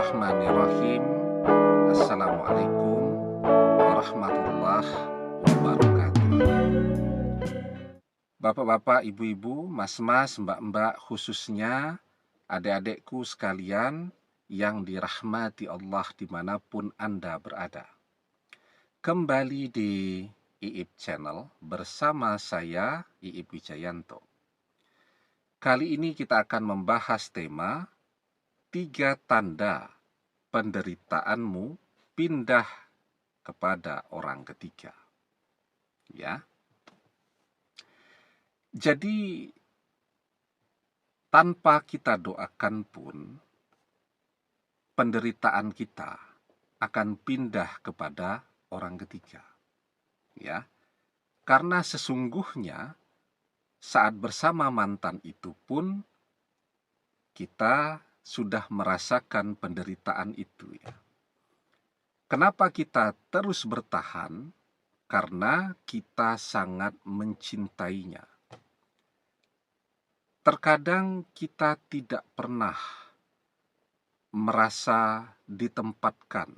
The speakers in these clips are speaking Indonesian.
Bismillahirrahmanirrahim. Assalamualaikum warahmatullahi wabarakatuh. Bapak-bapak, ibu-ibu, mas-mas, mbak-mbak, khususnya adik-adikku sekalian yang dirahmati Allah dimanapun Anda berada. Kembali di IIP Channel bersama saya, IIP Wijayanto. Kali ini kita akan membahas tema 3 tanda penderitaanmu pindah kepada orang ketiga. Ya. Jadi tanpa kita doakan pun penderitaan kita akan pindah kepada orang ketiga. Ya. Karena sesungguhnya saat bersama mantan itu pun kita sudah merasakan penderitaan itu, ya. Kenapa kita terus bertahan? Karena kita sangat mencintainya. Terkadang kita tidak pernah merasa ditempatkan,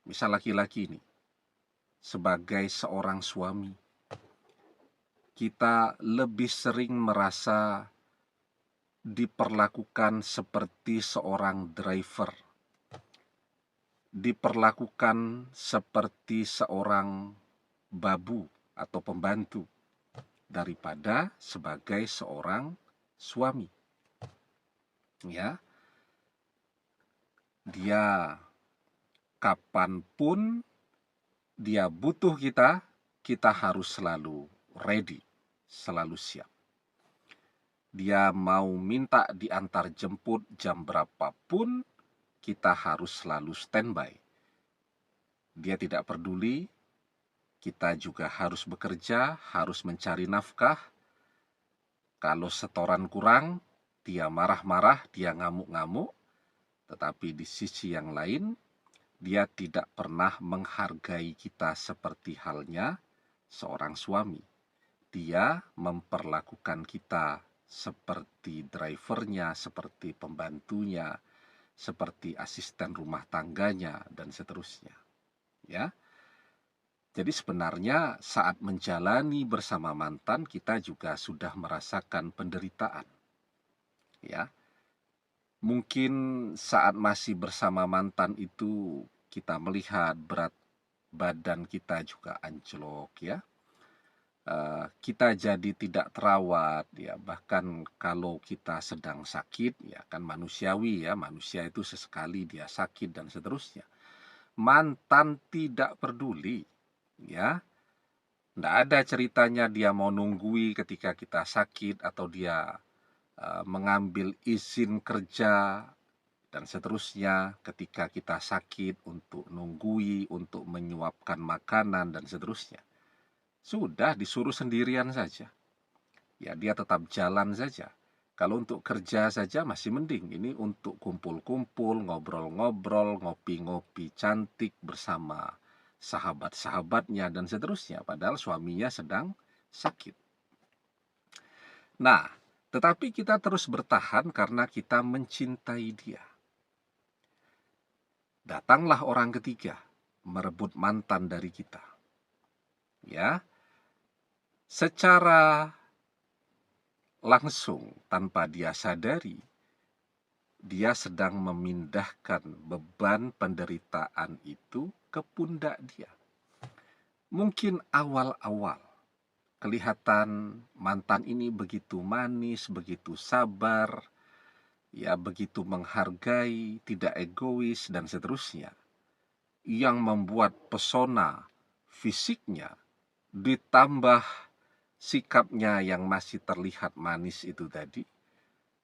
misal laki-laki ini, sebagai seorang suami. Kita lebih sering merasa diperlakukan seperti seorang driver, diperlakukan seperti seorang babu atau pembantu daripada sebagai seorang suami. Ya, dia kapanpun dia butuh kita, kita harus selalu ready, selalu siap. Dia mau minta diantar jemput jam berapapun, kita harus selalu standby. Dia tidak peduli, kita juga harus bekerja, harus mencari nafkah. Kalau setoran kurang, dia marah-marah, dia ngamuk-ngamuk. Tetapi di sisi yang lain, dia tidak pernah menghargai kita seperti halnya seorang suami. Dia memperlakukan kita seperti drivernya, seperti pembantunya, seperti asisten rumah tangganya, dan seterusnya. Ya. Jadi sebenarnya saat menjalani bersama mantan, kita juga sudah merasakan penderitaan. Ya. Mungkin saat masih bersama mantan itu kita melihat berat badan kita juga anjlok, ya. Kita jadi tidak terawat, ya. Bahkan kalau kita sedang sakit, ya kan manusiawi, ya, manusia itu sesekali dia sakit dan seterusnya. Mantan tidak peduli, ya. Tidak ada ceritanya dia mau nunggui ketika kita sakit, atau dia mengambil izin kerja dan seterusnya ketika kita sakit untuk nunggui, untuk menyuapkan makanan dan seterusnya. Sudah disuruh sendirian saja. Ya, dia tetap jalan saja. Kalau untuk kerja saja masih mending. Ini untuk kumpul-kumpul, ngobrol-ngobrol, ngopi-ngopi cantik bersama sahabat-sahabatnya dan seterusnya. Padahal suaminya sedang sakit. Nah, tetapi kita terus bertahan karena kita mencintai dia. Datanglah orang ketiga merebut mantan dari kita. Ya. Secara langsung tanpa dia sadari, dia sedang memindahkan beban penderitaan itu ke pundak dia. Mungkin awal-awal kelihatan mantan ini begitu manis, begitu sabar, ya begitu menghargai, tidak egois dan seterusnya. Yang membuat pesona fisiknya ditambah sikapnya yang masih terlihat manis itu tadi,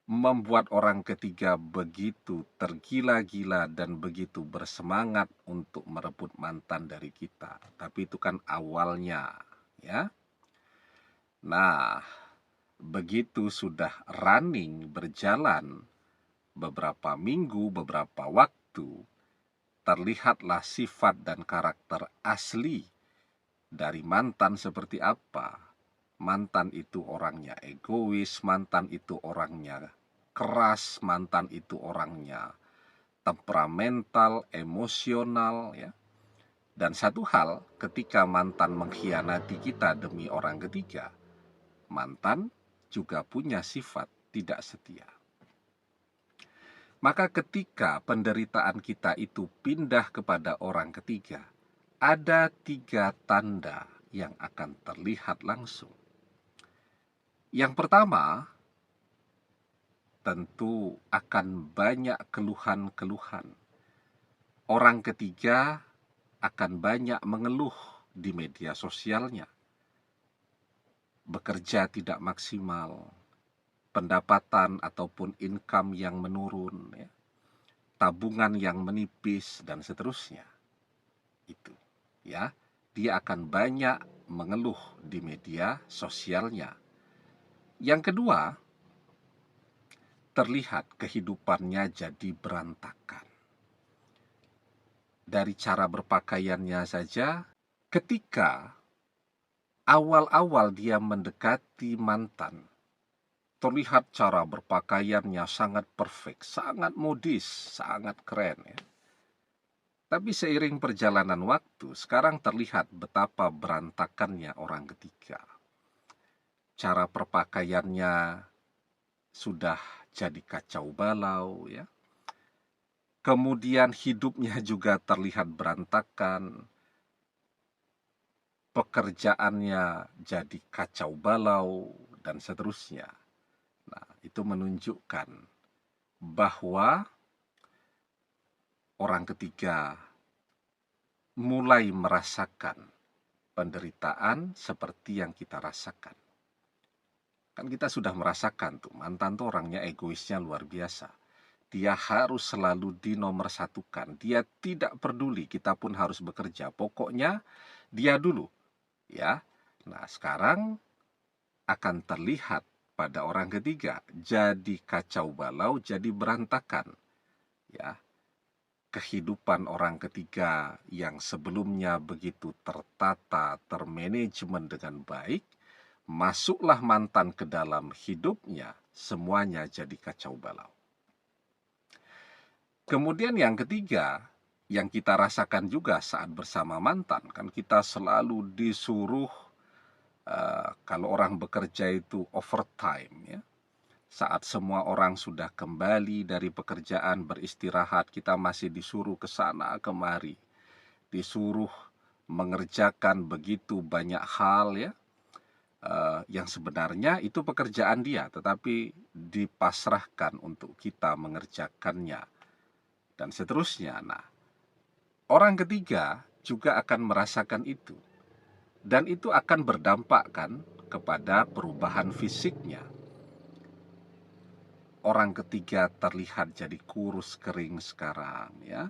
membuat orang ketiga begitu tergila-gila dan begitu bersemangat untuk merebut mantan dari kita. Tapi itu kan awalnya, ya. Nah, begitu sudah running, berjalan beberapa minggu, beberapa waktu, terlihatlah sifat dan karakter asli dari mantan seperti apa. Mantan itu orangnya egois, mantan itu orangnya keras, mantan itu orangnya temperamental, emosional, ya. Dan satu hal, ketika mantan mengkhianati kita demi orang ketiga, mantan juga punya sifat tidak setia. Maka ketika penderitaan kita itu pindah kepada orang ketiga, ada 3 tanda yang akan terlihat langsung. Yang pertama, tentu akan banyak keluhan-keluhan. Orang ketiga akan banyak mengeluh di media sosialnya. Bekerja tidak maksimal, pendapatan ataupun income yang menurun, ya, tabungan yang menipis, dan seterusnya. Itu, ya, dia akan banyak mengeluh di media sosialnya. Yang kedua, terlihat kehidupannya jadi berantakan. Dari cara berpakaiannya saja, ketika awal-awal dia mendekati mantan, terlihat cara berpakaiannya sangat perfect, sangat modis, sangat keren, ya. Tapi seiring perjalanan waktu, sekarang terlihat betapa berantakannya orang ketiga. Cara berpakaiannya sudah jadi kacau balau, ya. Kemudian hidupnya juga terlihat berantakan, pekerjaannya jadi kacau balau, dan seterusnya. Nah, itu menunjukkan bahwa orang ketiga mulai merasakan penderitaan seperti yang kita rasakan. Kan kita sudah merasakan tuh, mantan tuh orangnya egoisnya luar biasa. Dia harus selalu dinomorsatukan. Dia tidak peduli, kita pun harus bekerja. Pokoknya dia dulu, ya. Nah, sekarang akan terlihat pada orang ketiga jadi kacau balau, jadi berantakan, ya. Kehidupan orang ketiga yang sebelumnya begitu tertata, termanajemen dengan baik, masuklah mantan ke dalam hidupnya, semuanya jadi kacau balau. Kemudian yang ketiga, yang kita rasakan juga saat bersama mantan, kan kita selalu disuruh, kalau orang bekerja itu overtime, ya. Saat semua orang sudah kembali dari pekerjaan beristirahat, kita masih disuruh ke sana kemari, disuruh mengerjakan begitu banyak hal, ya, yang sebenarnya itu pekerjaan dia, tetapi dipasrahkan untuk kita mengerjakannya, dan seterusnya. Nah, orang ketiga juga akan merasakan itu, dan itu akan berdampak kan kepada perubahan fisiknya. Orang ketiga terlihat jadi kurus kering sekarang, ya.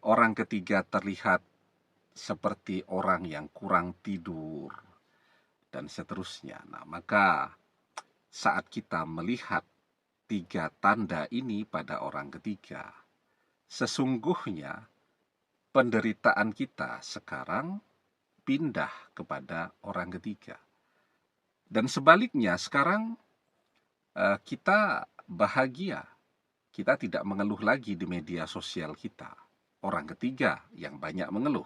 Orang ketiga terlihat seperti orang yang kurang tidur, dan seterusnya. Nah, maka saat kita melihat 3 tanda ini pada orang ketiga, sesungguhnya penderitaan kita sekarang pindah kepada orang ketiga. Dan sebaliknya, sekarang kita bahagia. Kita tidak mengeluh lagi di media sosial kita. Orang ketiga yang banyak mengeluh.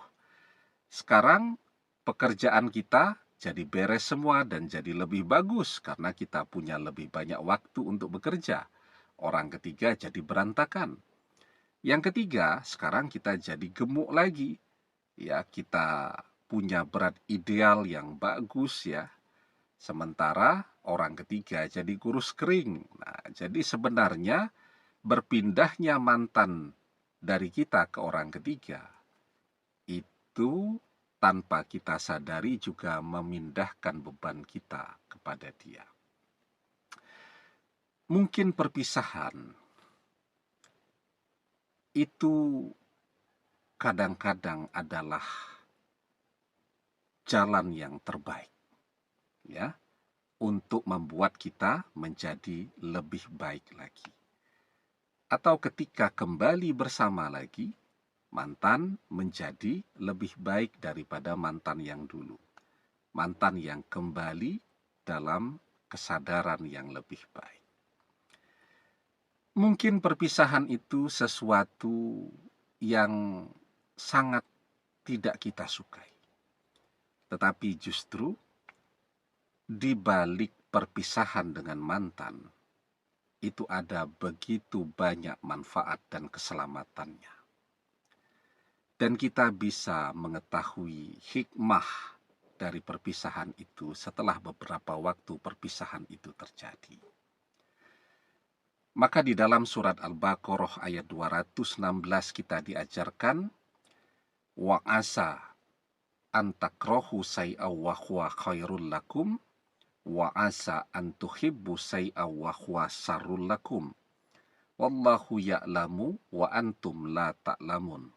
Sekarang pekerjaan kita jadi beres semua dan jadi lebih bagus karena kita punya lebih banyak waktu untuk bekerja. Orang ketiga jadi berantakan. Yang ketiga, sekarang kita jadi gemuk lagi. Ya, kita punya berat ideal yang bagus, ya. Sementara orang ketiga jadi kurus kering. Nah, jadi sebenarnya berpindahnya mantan dari kita ke orang ketiga itu tanpa kita sadari juga memindahkan beban kita kepada dia. Mungkin perpisahan itu kadang-kadang adalah jalan yang terbaik, ya, untuk membuat kita menjadi lebih baik lagi. Atau ketika kembali bersama lagi, mantan menjadi lebih baik daripada mantan yang dulu. Mantan yang kembali dalam kesadaran yang lebih baik. Mungkin perpisahan itu sesuatu yang sangat tidak kita sukai. Tetapi justru di balik perpisahan dengan mantan, itu ada begitu banyak manfaat dan keselamatannya. Dan kita bisa mengetahui hikmah dari perpisahan itu setelah beberapa waktu perpisahan itu terjadi. Maka di dalam surat Al-Baqarah ayat 216 kita diajarkan, wa asa an takrahu say'a wa huwa khairul lakum wa asa an tuhibbu say'a wa huwa sarrul lakum wallahu ya'lamu wa antum la ta'lamun.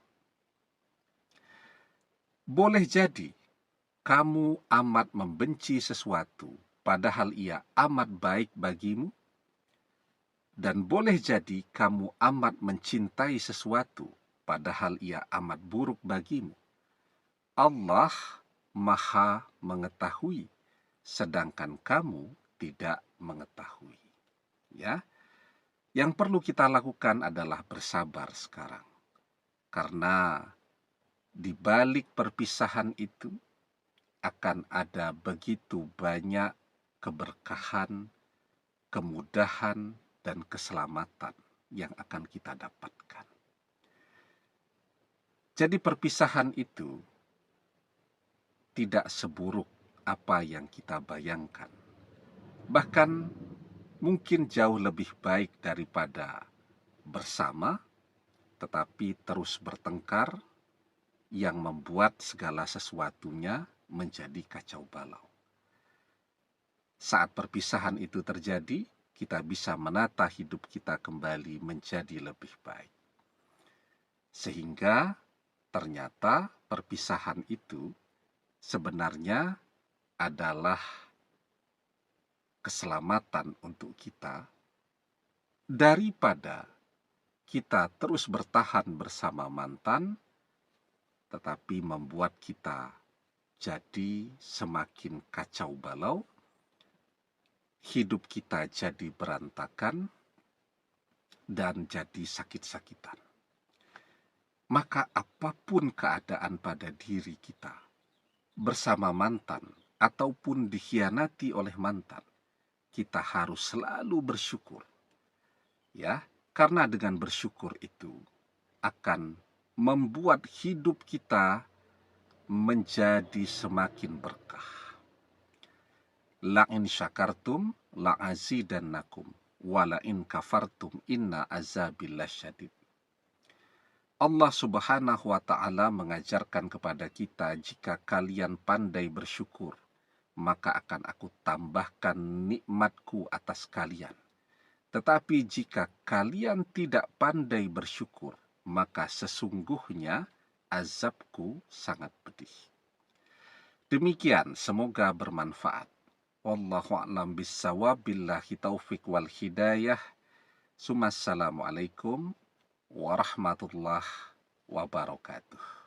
Boleh jadi kamu amat membenci sesuatu padahal ia amat baik bagimu, dan boleh jadi kamu amat mencintai sesuatu padahal ia amat buruk bagimu. Allah Maha mengetahui, sedangkan kamu tidak mengetahui. Ya, yang perlu kita lakukan adalah bersabar sekarang, karena di balik perpisahan itu akan ada begitu banyak keberkahan, kemudahan, dan keselamatan yang akan kita dapatkan. Jadi perpisahan itu tidak seburuk apa yang kita bayangkan. Bahkan mungkin jauh lebih baik daripada bersama tetapi terus bertengkar yang membuat segala sesuatunya menjadi kacau balau. Saat perpisahan itu terjadi, kita bisa menata hidup kita kembali menjadi lebih baik. Sehingga ternyata perpisahan itu sebenarnya adalah keselamatan untuk kita daripada kita terus bertahan bersama mantan, tetapi membuat kita jadi semakin kacau balau, hidup kita jadi berantakan, dan jadi sakit-sakitan. Maka apapun keadaan pada diri kita, bersama mantan ataupun dikhianati oleh mantan, kita harus selalu bersyukur. Ya, karena dengan bersyukur itu akan membuat hidup kita menjadi semakin berkah. La'in syakartum la'azidannakum wala'in kafartum inna azabil lasyadid. Allah Subhanahu wa ta'ala mengajarkan kepada kita, jika kalian pandai bersyukur, maka akan aku tambahkan nikmatku atas kalian. Tetapi jika kalian tidak pandai bersyukur, maka sesungguhnya azabku sangat pedih. Demikian, semoga bermanfaat. Wallahu a'lam bissawab, billahi taufiq wal hidayah. Assalamualaikum warahmatullahi wabarakatuh.